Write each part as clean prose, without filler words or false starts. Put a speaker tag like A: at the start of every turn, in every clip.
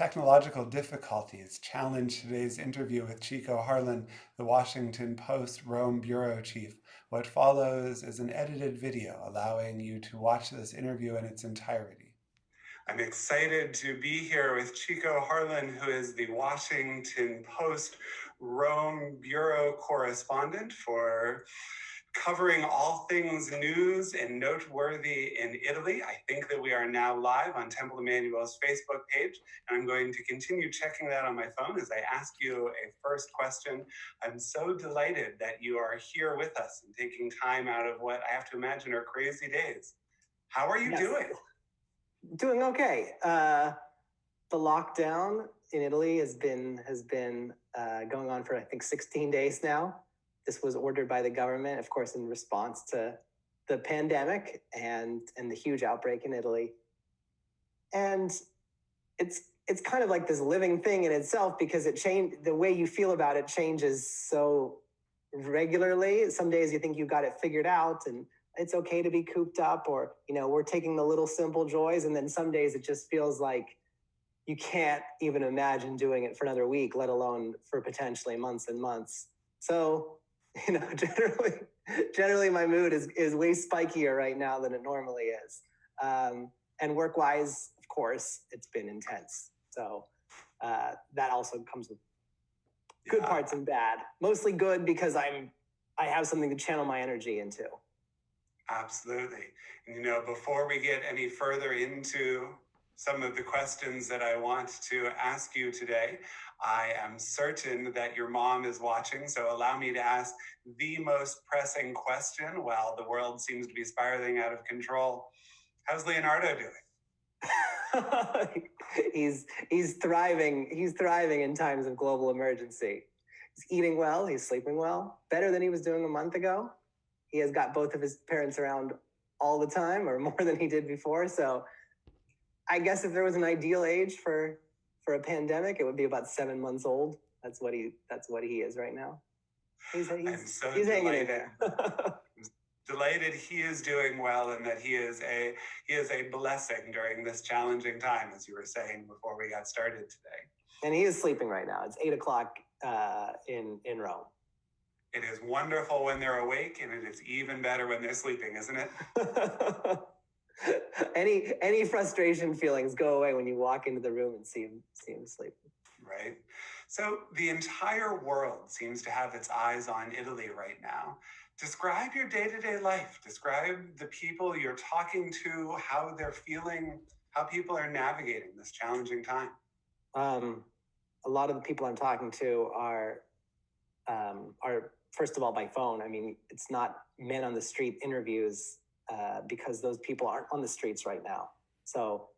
A: Technological difficulties challenge today's interview with Chico Harlan, the Washington Post Rome bureau chief. What follows is an edited video allowing you to watch this interview in its entirety. I'm excited to be here with Chico Harlan, who is the Washington Post Rome bureau correspondent for covering all things news and noteworthy in Italy. I think that we are now live on Temple Emmanuel's Facebook page, and I'm going to continue checking that on my phone as I ask you a first question. I'm so delighted that you are here with us and taking time out of what I have to imagine are crazy days. How are you doing?
B: Doing okay. The lockdown in Italy has been going on for, I think, 16 days now. This was ordered by the government, of course, in response to the pandemic and the huge outbreak in Italy. And it's kind of like this living thing in itself, because the way you feel about it changes so regularly. Some days you think you got it figured out and it's okay to be cooped up, or, we're taking the little simple joys. And then some days it just feels like you can't even imagine doing it for another week, let alone for potentially months and months. So, generally my mood is way spikier right now than it normally is. And work-wise, of course, it's been intense. So that also comes with good parts and bad. Mostly good, because I have something to channel my energy into.
A: Absolutely. And before we get any further into some of the questions that I want to ask you today, I am certain that your mom is watching, so allow me to ask the most pressing question while the world seems to be spiraling out of control. How's Leonardo doing?
B: He's thriving. He's thriving in times of global emergency. He's eating well. He's sleeping well. Better than he was doing a month ago. He has got both of his parents around all the time, or more than he did before. So I guess if there was an ideal age for a pandemic, it would be about 7 months old. That's what he is right now. He's hanging in there.
A: Delighted he is doing well, and that he is a blessing during this challenging time, as you were saying before we got started today.
B: And he is sleeping right now. It's 8:00 in Rome.
A: It is wonderful when they're awake, and it is even better when they're sleeping, isn't it?
B: Any frustration feelings go away when you walk into the room and see him sleeping.
A: Right. So the entire world seems to have its eyes on Italy right now. Describe your day-to-day life. Describe the people you're talking to, how they're feeling, how people are navigating this challenging time.
B: A lot of the people I'm talking to are first of all by phone. I mean, it's not men on the street interviews, because those people aren't on the streets right now. So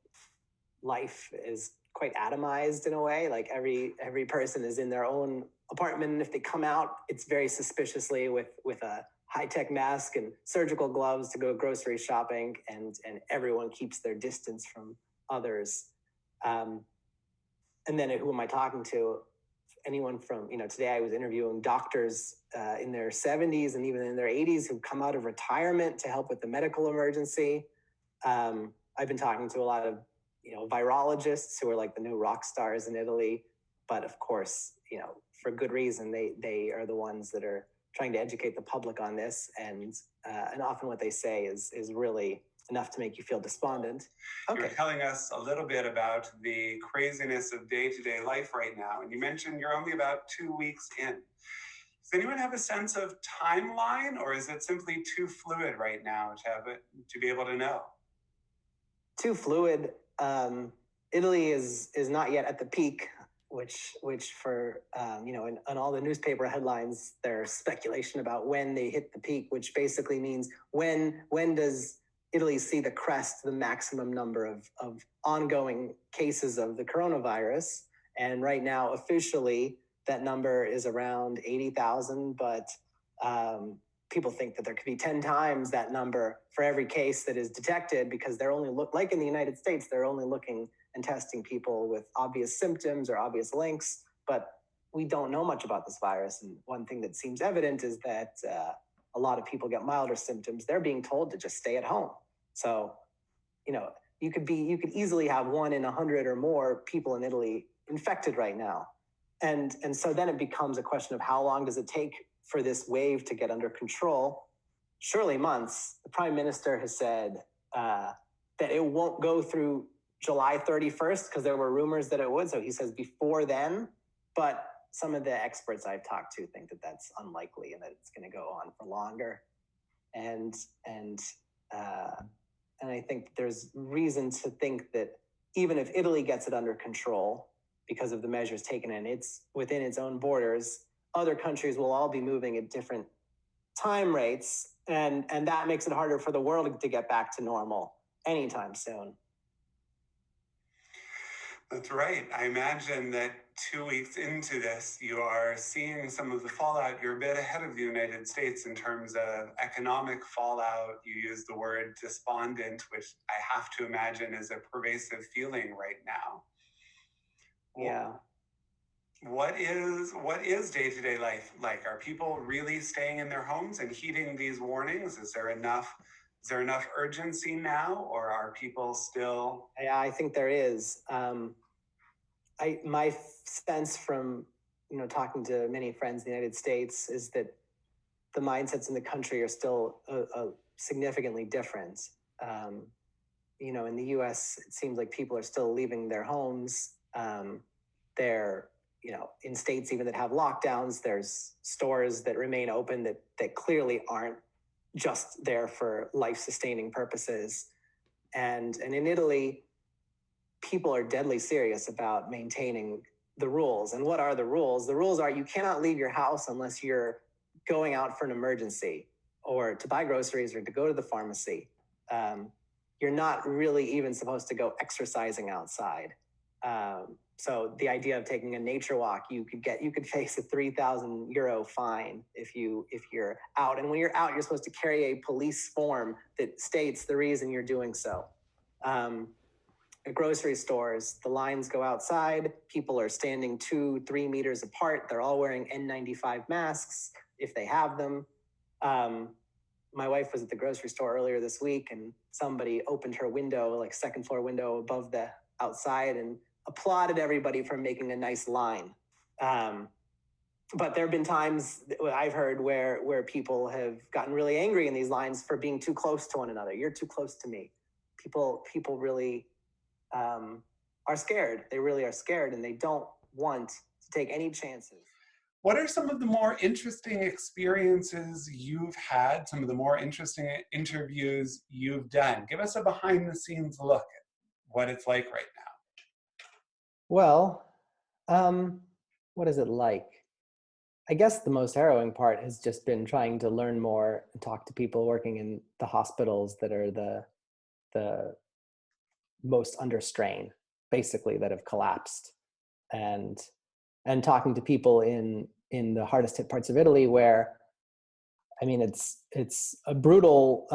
B: life is quite atomized in a way. Like every person is in their own apartment, and if they come out, it's very suspiciously with a high-tech mask and surgical gloves to go grocery shopping, and everyone keeps their distance from others. And then who am I talking to? Anyone from, today I was interviewing doctors in their 70s and even in their 80s who've come out of retirement to help with the medical emergency. I've been talking to a lot of, virologists who are like the new rock stars in Italy. But of course, for good reason, they are the ones that are trying to educate the public on this. And often what they say is really enough to make you feel despondent.
A: Okay. You're telling us a little bit about the craziness of day-to-day life right now. And you mentioned you're only about 2 weeks in. Does anyone have a sense of timeline, or is it simply too fluid right now to be able to know?
B: Too fluid. Italy is not yet at the peak, which for, in all the newspaper headlines, there's speculation about when they hit the peak, which basically means when does Italy see the crest, the maximum number of ongoing cases of the coronavirus. And right now, officially, that number is around 80,000, but people think that there could be 10 times that number for every case that is detected, because they're only like in the United States, they're only looking and testing people with obvious symptoms or obvious links, but we don't know much about this virus. And one thing that seems evident is that a lot of people get milder symptoms. They're being told to just stay at home. So, you could easily have 1 in 100 or more people in Italy infected right now. And so then it becomes a question of how long does it take for this wave to get under control? Surely months. The prime minister has said that it won't go through July 31st because there were rumors that it would. So he says before then, but some of the experts I've talked to think that that's unlikely and that it's going to go on for longer. And I think there's reason to think that even if Italy gets it under control because of the measures taken within its own borders, other countries will all be moving at different time rates, and that makes it harder for the world to get back to normal anytime soon.
A: That's right. I imagine that 2 weeks into this, you are seeing some of the fallout. You're a bit ahead of the United States in terms of economic fallout. You use the word despondent, which I have to imagine is a pervasive feeling right now.
B: Yeah.
A: What is day-to-day life like? Are people really staying in their homes and heeding these warnings? Is there enough urgency now, or are people still?
B: Yeah, I think there is. My sense from talking to many friends in the United States is that the mindsets in the country are still significantly different. In the U.S., it seems like people are still leaving their homes. They're in states even that have lockdowns, there's stores that remain open that clearly aren't just there for life-sustaining purposes. And in Italy, people are deadly serious about maintaining the rules. And what are the rules? The rules are you cannot leave your house unless you're going out for an emergency or to buy groceries or to go to the pharmacy. You're not really even supposed to go exercising outside. So the idea of taking a nature walk, you could face a €3,000 fine if you're out. And when you're out, you're supposed to carry a police form that states the reason you're doing so. At grocery stores, the lines go outside. People are standing 2-3 meters apart. They're all wearing N95 masks if they have them. My wife was at the grocery store earlier this week, and somebody opened her window, like second floor window above the outside, and applauded everybody for making a nice line. But there have been times I've heard where people have gotten really angry in these lines for being too close to one another. You're too close to me. People really are scared. They really are scared, and they don't want to take any chances.
A: What are some of the more interesting experiences you've had, some of the more interesting interviews you've done? Give us a behind-the-scenes look at what it's like right now.
B: Well, what is it like? I guess the most harrowing part has just been trying to learn more and talk to people working in the hospitals that are the most under strain, basically, that have collapsed, and talking to people in the hardest hit parts of Italy, where, I mean, it's a brutal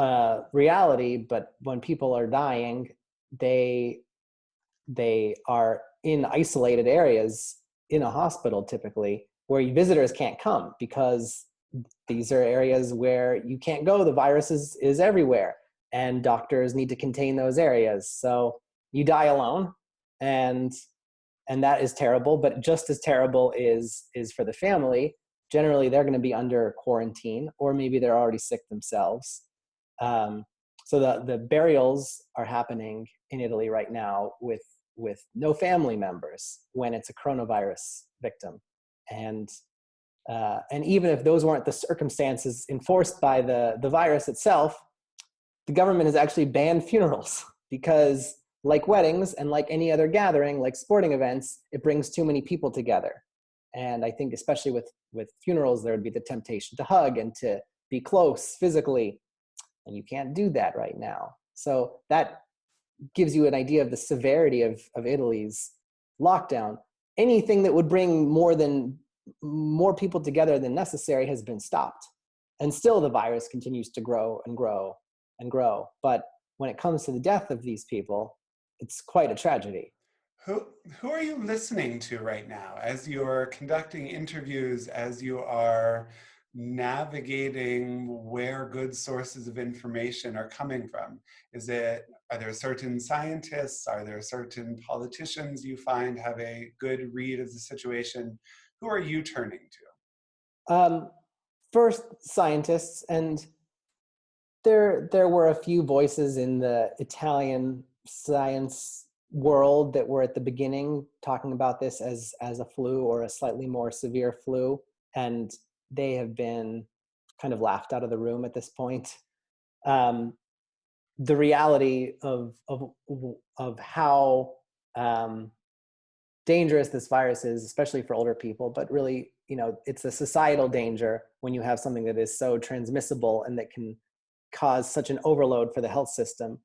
B: reality, but when people are dying, they are in isolated areas in a hospital, typically, where visitors can't come because these are areas where you can't go. The virus is everywhere, and doctors need to contain those areas. So you die alone, and that is terrible. But just as terrible is for the family. Generally, they're going to be under quarantine, or maybe they're already sick themselves. So the burials are happening in Italy right now with no family members when it's a coronavirus victim. And even if those weren't the circumstances enforced by the virus itself, the government has actually banned funerals because, like weddings and like any other gathering, like sporting events, it brings too many people together. And I think especially with funerals, there would be the temptation to hug and to be close physically. And you can't do that right now. So that gives you an idea of the severity of Italy's lockdown. Anything that would bring more people together than necessary has been stopped. And still the virus continues to grow and grow and grow. But when it comes to the death of these people, it's quite a tragedy.
A: Who are you listening to right now as you're conducting interviews, as you are navigating where good sources of information are coming from? Is it Are there certain scientists? Are there certain politicians you find have a good read of the situation? Who are you turning
B: Um, First, scientists, and there were a few voices in the Italian science world that were at the beginning talking about this as a flu or a slightly more severe flu, and they have been kind of laughed out of the room at this point. The reality of how dangerous this virus is, especially for older people, but really, it's a societal danger when you have something that is so transmissible and that can cause such an overload for the health system.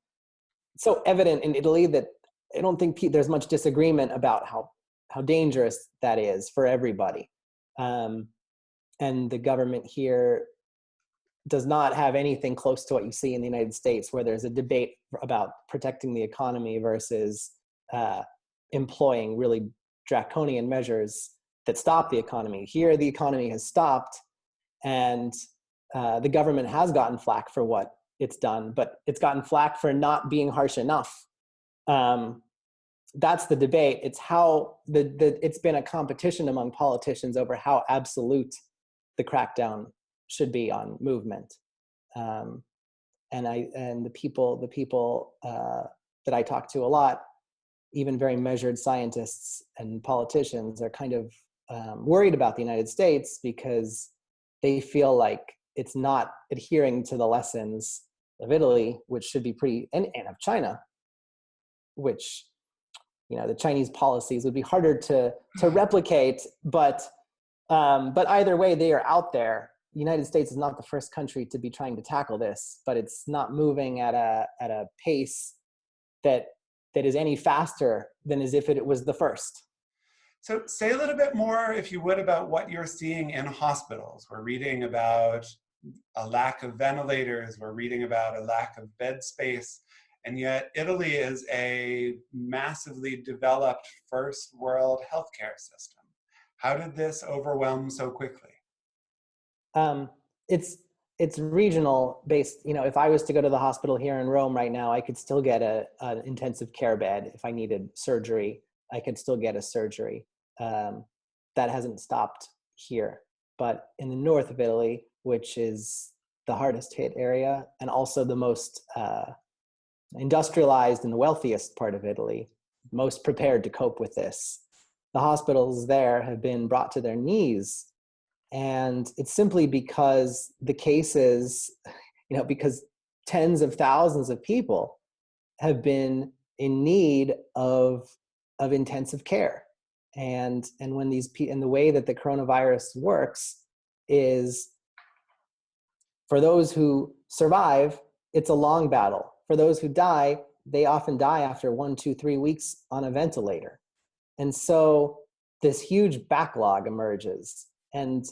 B: It's so evident in Italy that I don't think there's much disagreement about how dangerous that is for everybody. And the government here does not have anything close to what you see in the United States, where there's a debate about protecting the economy versus employing really draconian measures that stop the economy. Here, the economy has stopped, and the government has gotten flack for what it's done, but it's gotten flack for not being harsh enough. That's the debate. It's how it's been a competition among politicians over how absolute the crackdown should be on movement. And the people that I talk to a lot, even very measured scientists and politicians, are kind of worried about the United States because they feel like it's not adhering to the lessons of Italy, which should be pretty, and of China, which, the Chinese policies would be harder to replicate, but either way, they are out there. The United States is not the first country to be trying to tackle this, but it's not moving at a pace that is any faster than as if it was the first.
A: So say a little bit more, if you would, about what you're seeing in hospitals. We're reading about a lack of ventilators, we're reading about a lack of bed space, and yet Italy is a massively developed first world healthcare system. How did this overwhelm so quickly?
B: It's regional based. If I was to go to the hospital here in Rome right now, I could still get an intensive care bed. If I needed surgery, I could still get a surgery. That hasn't stopped here. But in the north of Italy, which is the hardest hit area and also the most industrialized and the wealthiest part of Italy, most prepared to cope with this, the hospitals there have been brought to their knees. And it's simply because the cases, because tens of thousands of people have been in need of intensive care. And when and the way that the coronavirus works is, for those who survive, it's a long battle. For those who die, they often die after 1, 2, 3 weeks on a ventilator. And so this huge backlog emerges. And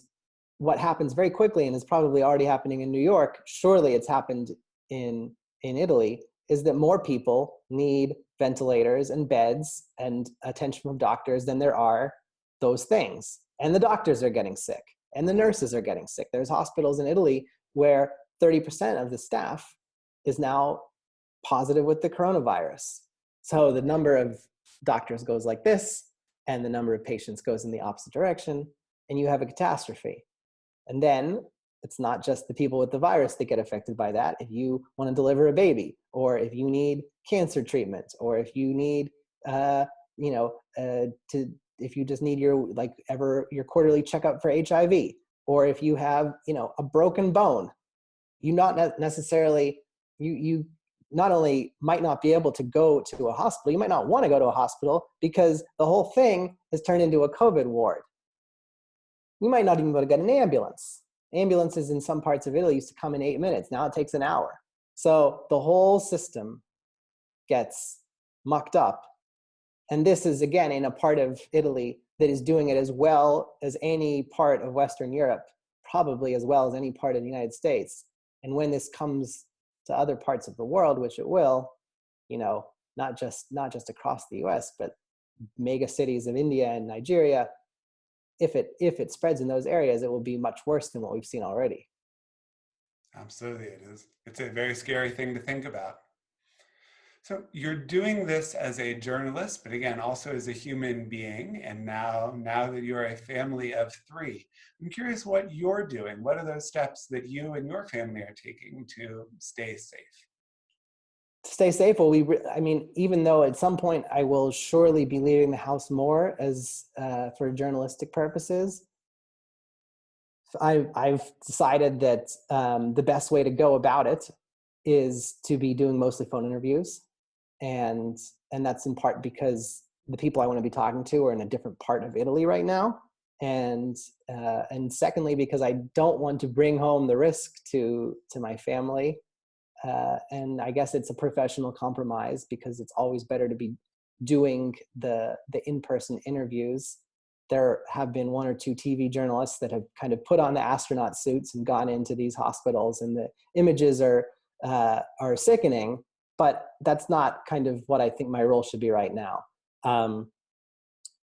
B: what happens very quickly, and is probably already happening in New York, surely it's happened in Italy, is that more people need ventilators and beds and attention from doctors than there are those things. And the doctors are getting sick, and the nurses are getting sick. There's hospitals in Italy where 30% of the staff is now positive with the coronavirus. So the number of doctors goes like this, and the number of patients goes in the opposite direction, and you have a catastrophe. And then it's not just the people with the virus that get affected by that. If you want to deliver a baby, or if you need cancer treatment, or if you need, if you just need your quarterly checkup for HIV, or if you have, a broken bone, you not necessarily, you not only might not be able to go to a hospital, you might not want to go to a hospital because the whole thing has turned into a COVID ward. You might not even be able to get an ambulance. Ambulances in some parts of Italy used to come in 8 minutes. Now it takes an hour. So the whole system gets mucked up. And this is, again, in a part of Italy that is doing it as well as any part of Western Europe, probably as well as any part of the United States. And when this comes to other parts of the world, which it will, not just across the US, but mega cities of India and Nigeria, if it spreads in those areas, it will be much worse than what we've seen already.
A: Absolutely, it is. It's a very scary thing to think about. So you're doing this as a journalist, but again, also as a human being. And now that you're a family of three, I'm curious what you're doing. What are those steps that you and your family are taking to stay safe?
B: To stay safe, well, I mean, even though at some point I will surely be leaving the house more as for journalistic purposes, I've decided that the best way to go about it is to be doing mostly phone interviews, and that's in part because the people I want to be talking to are in a different part of Italy right now, and secondly because I don't want to bring home the risk to my family. And I guess it's a professional compromise because it's always better to be doing the in-person interviews. There have been one or two TV journalists that have kind of put on the astronaut suits and gone into these hospitals, and the images are sickening. But that's not kind of what I think my role should be right now. And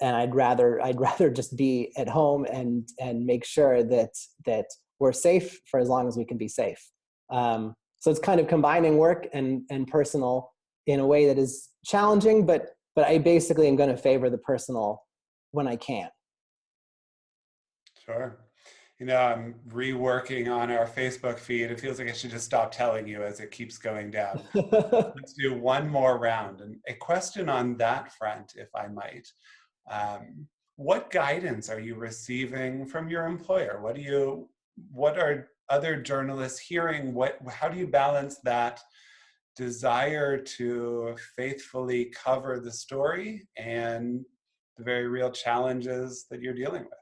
B: I'd rather just be at home and make sure that we're safe for as long as we can be safe. So it's kind of combining work and personal in a way that is challenging, but I basically am going to favor the personal when I can.
A: Sure. I'm reworking on our Facebook feed. It feels like I should just stop telling you as it keeps going down. Let's do one more round. And a question on that front, if I might. What guidance are you receiving from your employer? What are other journalists hearing? How do you balance that desire to faithfully cover the story and the very real challenges that you're dealing with?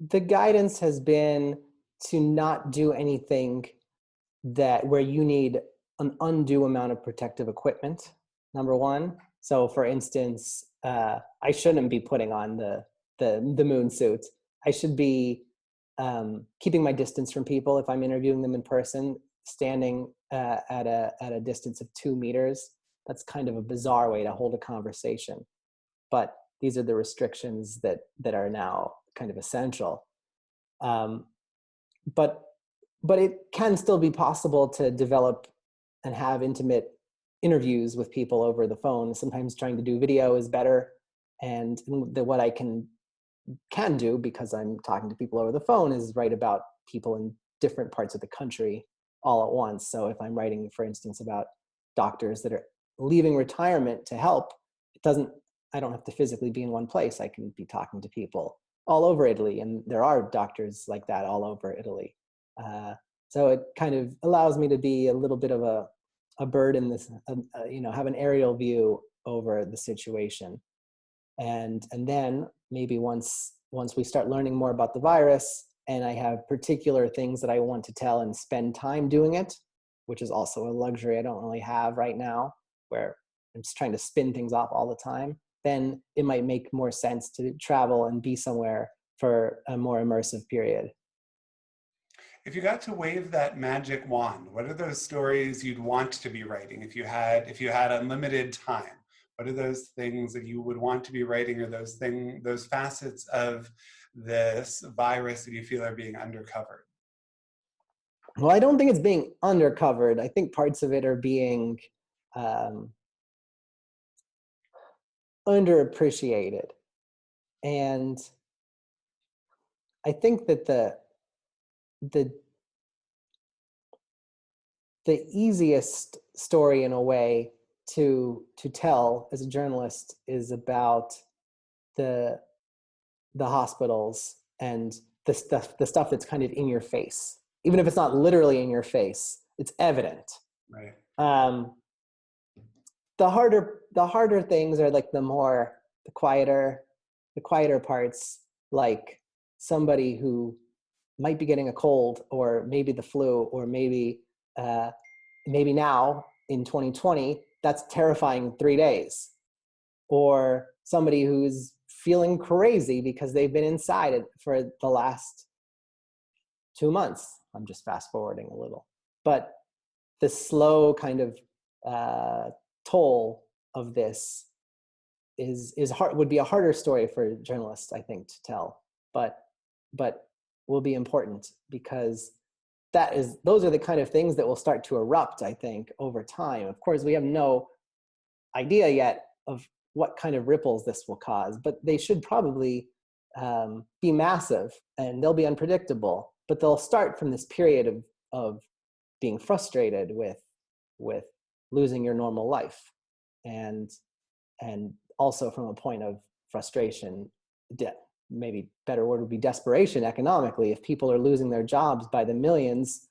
B: The guidance has been to not do anything that where you need an undue amount of protective equipment, number one. So for instance, I shouldn't be putting on the moon suit. I should be keeping my distance from people if I'm interviewing them in person, standing at a distance of 2 meters. That's kind of a bizarre way to hold a conversation. But these are the restrictions that are now kind of essential. Um, but it can still be possible to develop and have intimate interviews with people over the phone. Sometimes trying to do video is better, and what I can do, because I'm talking to people over the phone, is write about people in different parts of the country all at once. So if I'm writing, for instance, about doctors that are leaving retirement to help, I don't have to physically be in one place. I can be talking to people all over Italy, and there are doctors like that all over Italy. So it kind of allows me to be a little bit of a bird in this, have an aerial view over the situation. And then maybe once we start learning more about the virus, and I have particular things that I want to tell and spend time doing it, which is also a luxury I don't really have right now, where I'm just trying to spin things off all the time, then it might make more sense to travel and be somewhere for a more immersive period.
A: If you got to wave that magic wand, what are those stories you'd want to be writing if you had unlimited time? What are those things that you would want to be writing, or those facets of this virus that you feel are being undercovered?
B: Well, I don't think it's being undercovered. I think parts of it are being um, underappreciated. And I think that the easiest story in a way to tell as a journalist is about the hospitals and the stuff that's kind of in your face. Even if it's not literally in your face, it's evident.
A: Right.
B: Um, the harder things are like the quieter parts, like somebody who might be getting a cold, or maybe the flu, or maybe now in 2020 that's terrifying 3 days, or somebody who's feeling crazy because they've been inside it for the last 2 months. I'm just fast forwarding a little, but the slow kind of toll of this is hard, would be a harder story for journalists, I think, to tell, but will be important, because those are the kind of things that will start to erupt, I think, over time. Of course, we have no idea yet of what kind of ripples this will cause, but they should probably be massive, and they'll be unpredictable, but they'll start from this period of being frustrated with losing your normal life, and also from a point of frustration, maybe better word would be desperation economically. If people are losing their jobs by the millions,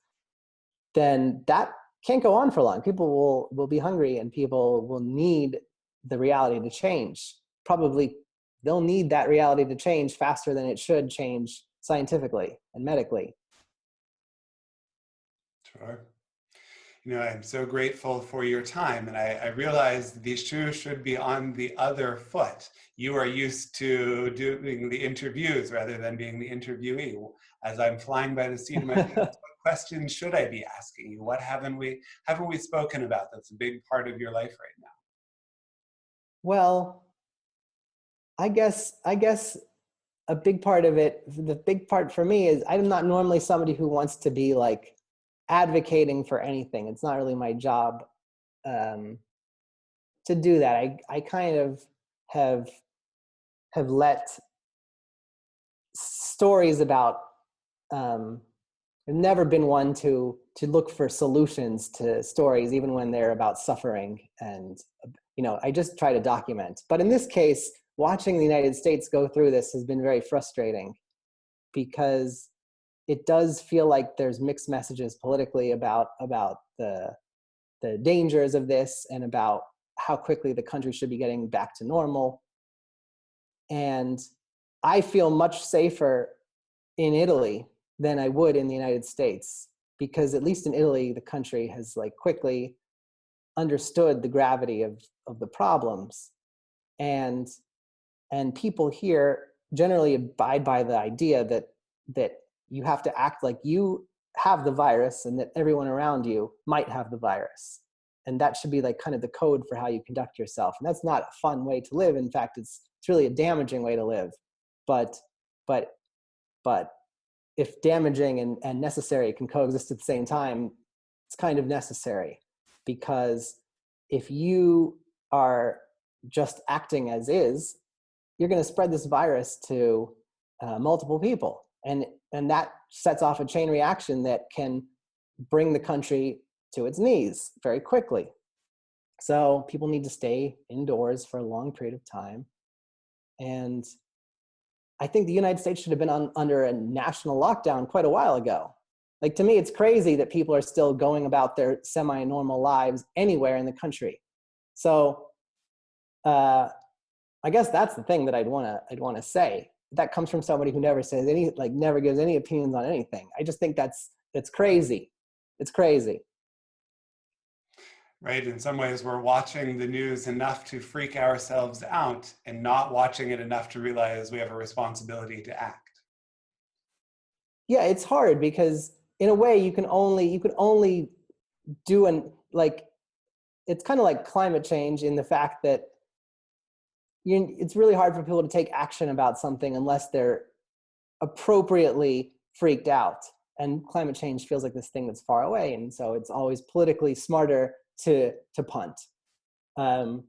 B: then that can't go on for long. People will be hungry, and people will need the reality to change. Probably they'll need that reality to change faster than it should change scientifically and medically.
A: Sure. I'm so grateful for your time, and I realize these shoes should be on the other foot. You are used to doing the interviews rather than being the interviewee. As I'm flying by the seat of my pants, what questions should I be asking you? What haven't we spoken about that's a big part of your life right now?
B: Well, I guess a big part of it, the big part for me is I'm not normally somebody who wants to be like advocating for anything. It's not really my job to do that. I kind of have let stories about I've never been one to look for solutions to stories, even when they're about suffering. And I just try to document. But in this case, watching the United States go through this has been very frustrating, because it does feel like there's mixed messages politically about the dangers of this, and about how quickly the country should be getting back to normal. And I feel much safer in Italy than I would in the United States, because at least in Italy, the country has like quickly understood the gravity of the problems. And people here generally abide by the idea that you have to act like you have the virus, and that everyone around you might have the virus. And that should be like kind of the code for how you conduct yourself. And that's not a fun way to live. In fact, it's really a damaging way to live. But if damaging and necessary can coexist at the same time, it's kind of necessary. Because if you are just acting as is, you're going to spread this virus to multiple people, and that sets off a chain reaction that can bring the country to its knees very quickly. So people need to stay indoors for a long period of time. And I think the United States should have been under a national lockdown quite a while ago. Like, to me, it's crazy that people are still going about their semi-normal lives anywhere in the country. So I guess that's the thing that I'd want to say. That comes from somebody who never says never gives any opinions on anything. I just think that's crazy. It's crazy.
A: Right? In some ways, we're watching the news enough to freak ourselves out, and not watching it enough to realize we have a responsibility to act.
B: Yeah, it's hard, because in a way you can only do it's kind of like climate change, in the fact that it's really hard for people to take action about something unless they're appropriately freaked out. And climate change feels like this thing that's far away, and so it's always politically smarter to punt. And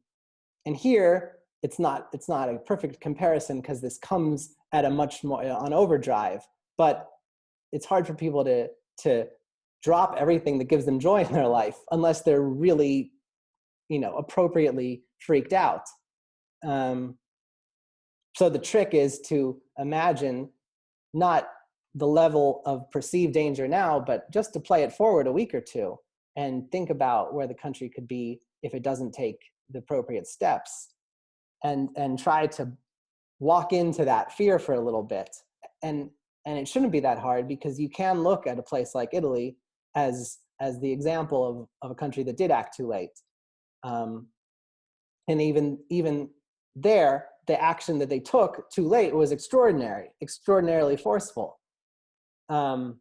B: here, it's not a perfect comparison, because this comes at a much more on overdrive. But it's hard for people to drop everything that gives them joy in their life unless they're really, appropriately freaked out. So the trick is to imagine not the level of perceived danger now, but just to play it forward a week or two, and think about where the country could be if it doesn't take the appropriate steps, and try to walk into that fear for a little bit. And it shouldn't be that hard, because you can look at a place like Italy as the example of a country that did act too late. And even there, the action that they took too late was extraordinarily forceful. And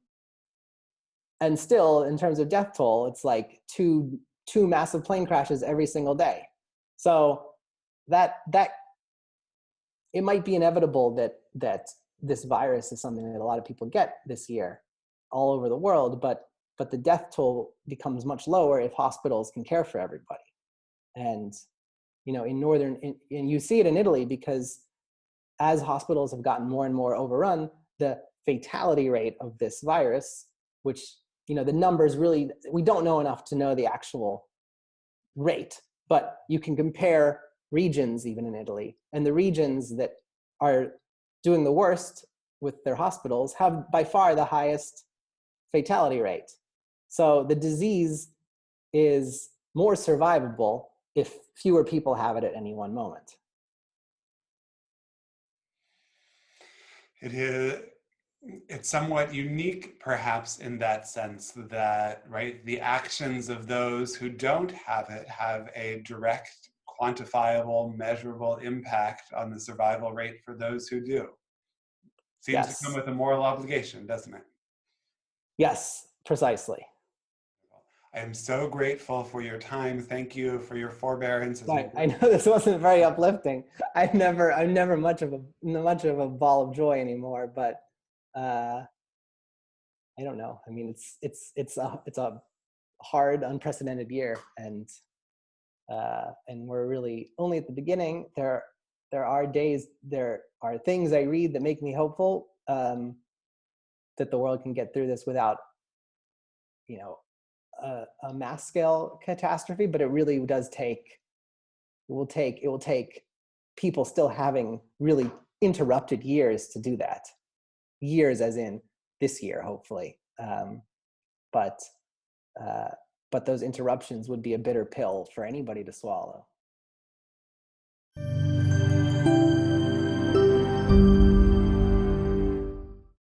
B: still, in terms of death toll, it's like two massive plane crashes every single day. So that it might be inevitable that this virus is something that a lot of people get this year all over the world, but the death toll becomes much lower if hospitals can care for everybody. And in northern, and you see it in Italy, because as hospitals have gotten more and more overrun, the fatality rate of this virus, which, the numbers really, we don't know enough to know the actual rate, but you can compare regions even in Italy, and the regions that are doing the worst with their hospitals have by far the highest fatality rate. So the disease is more survivable if fewer people have it at any one moment.
A: It is, it's somewhat unique perhaps in that sense that, right, the actions of those who don't have it have a direct, quantifiable, measurable impact on the survival rate for those who do. Seems to come
B: Yes.
A: with a moral obligation, doesn't it?
B: Yes, precisely.
A: I am so grateful for your time. Thank you for your forbearance as we
B: I know this wasn't very uplifting. I'm never much of a ball of joy anymore, but uh, I don't know. I mean, it's a hard, unprecedented year, and we're really only at the beginning. There are days, there are things I read that make me hopeful, that the world can get through this without, a mass scale catastrophe. But it really does take. It will take people still having really interrupted years to do that. Years, as in this year, hopefully. But uh, but those interruptions would be a bitter pill for anybody to swallow.